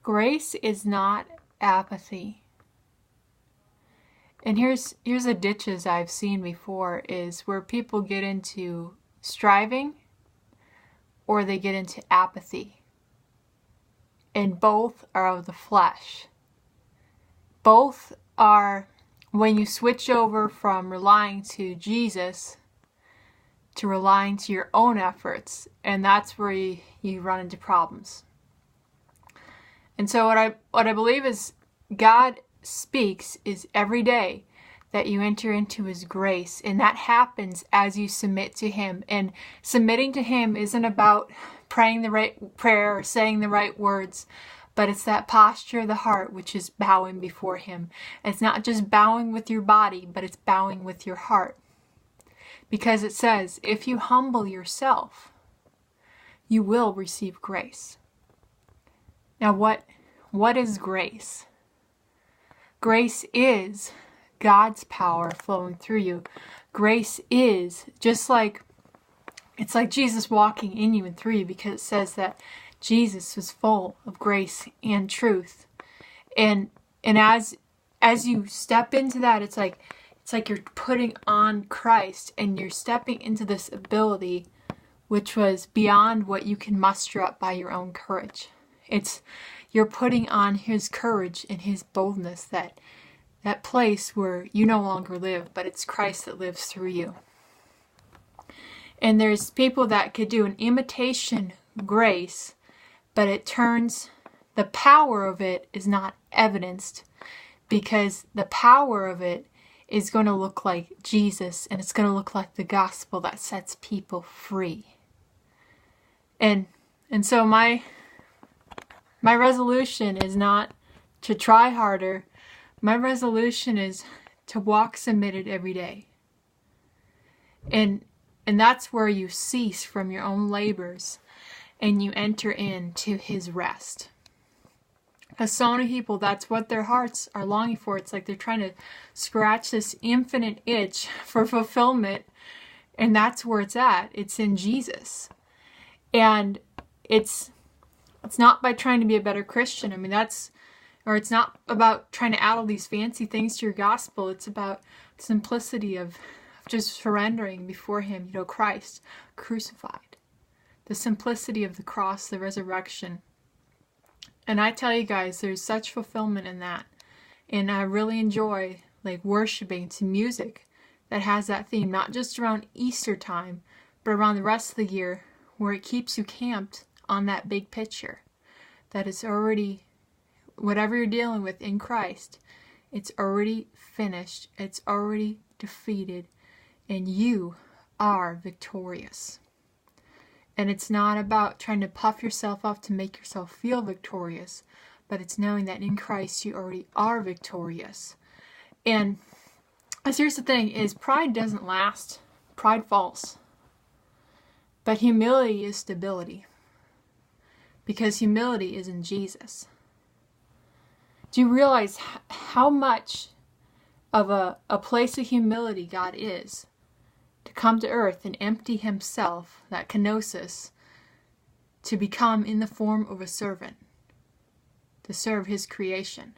Grace is not apathy. And here's the ditches I've seen before, is where people get into striving or they get into apathy. And both are of the flesh. Both are when you switch over from relying to Jesus to relying to your own efforts, and that's where you run into problems. And so what I believe is God speaks is every day that you enter into His grace, and that happens as you submit to Him. And submitting to Him isn't about praying the right prayer or saying the right words, but it's that posture of the heart which is bowing before Him. It's not just bowing with your body, but it's bowing with your heart. Because it says, if you humble yourself, you will receive grace. Now what is grace? Grace is God's power flowing through you. Grace is it's like Jesus walking in you and through you, because it says that Jesus was full of grace and truth. And as you step into that, it's like you're putting on Christ, and you're stepping into this ability which was beyond what you can muster up by your own courage. You're putting on His courage and His boldness, that place where you no longer live, but it's Christ that lives through you. And there's people that could do an imitation grace, but the power of it is not evidenced, because the power of it is going to look like Jesus, and it's going to look like the gospel that sets people free. And so my resolution is not to try harder. My resolution is to walk submitted every day. And that's where you cease from your own labors and you enter into His rest. Because so many people, that's what their hearts are longing for. It's like they're trying to scratch this infinite itch for fulfillment, and that's where it's at. It's in Jesus. And it's not by trying to be a better Christian. I mean, it's not about trying to add all these fancy things to your gospel. It's about the simplicity of just surrendering before Him, Christ crucified. The simplicity of the cross, the resurrection. And I tell you guys, there's such fulfillment in that. And I really enjoy worshiping to music that has that theme, not just around Easter time, but around the rest of the year, where it keeps you camped on that big picture. That it's already, whatever you're dealing with in Christ, it's already finished, it's already defeated, and you are victorious. And it's not about trying to puff yourself up to make yourself feel victorious, but it's knowing that in Christ you already are victorious. And here's the thing, is pride doesn't last. Pride falls. But humility is stability. Because humility is in Jesus. Do you realize how much of a place of humility God is? To come to earth and empty Himself, that kenosis, to become in the form of a servant, to serve His creation.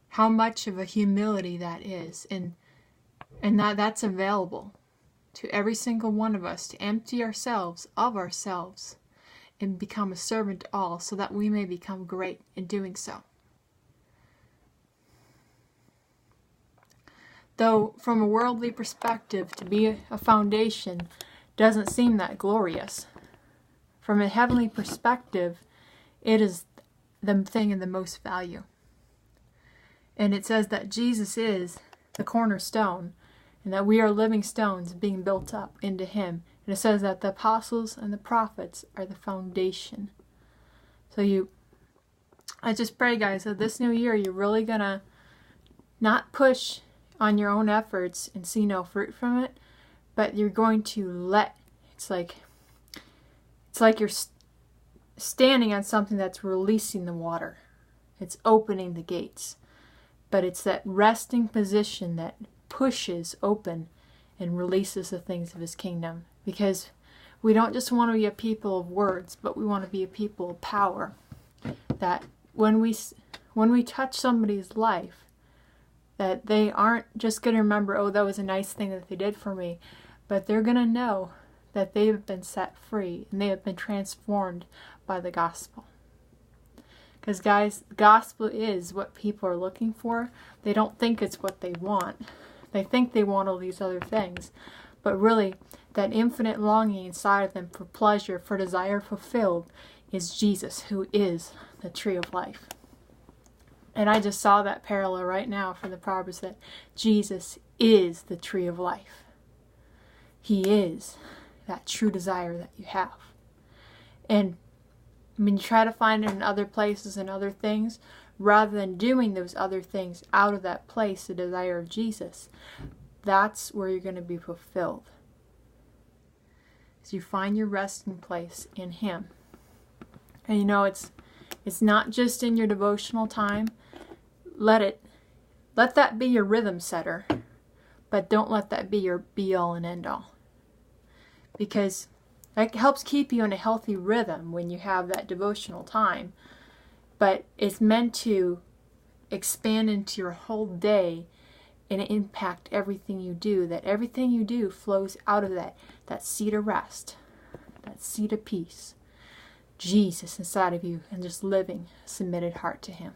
How much of a humility that is, and that's available to every single one of us, to empty ourselves of ourselves and become a servant to all, so that we may become great in doing so. Though from a worldly perspective, to be a foundation doesn't seem that glorious. From a heavenly perspective, it is the thing of the most value. And it says that Jesus is the cornerstone, and that we are living stones being built up into Him. And it says that the apostles and the prophets are the foundation. So I just pray, guys, that this new year you're really going to not push on your own efforts and see no fruit from it, but you're going to it's like you're standing on something that's releasing the water. It's opening the gates. But it's that resting position that pushes open and releases the things of His kingdom. Because we don't just want to be a people of words, but we want to be a people of power. that when we touch somebody's life, that they aren't just going to remember, oh, that was a nice thing that they did for me, but they're going to know that they have been set free and they have been transformed by the gospel. Because guys, the gospel is what people are looking for. They don't think it's what they want. They think they want all these other things. But really, that infinite longing inside of them for pleasure, for desire fulfilled, is Jesus, who is the tree of life. And I just saw that parallel right now for the Proverbs, that Jesus is the tree of life. He is that true desire that you have. And when you try to find it in other places and other things, rather than doing those other things out of that place, the desire of Jesus, that's where you're going to be fulfilled. As you find your resting place in Him. And you know, it's not just in your devotional time. Let that be your rhythm setter, but don't let that be your be-all and end-all. Because it helps keep you in a healthy rhythm when you have that devotional time, but it's meant to expand into your whole day and impact everything you do, that everything you do flows out of that seat of rest, that seat of peace, Jesus inside of you, and just living a submitted heart to Him.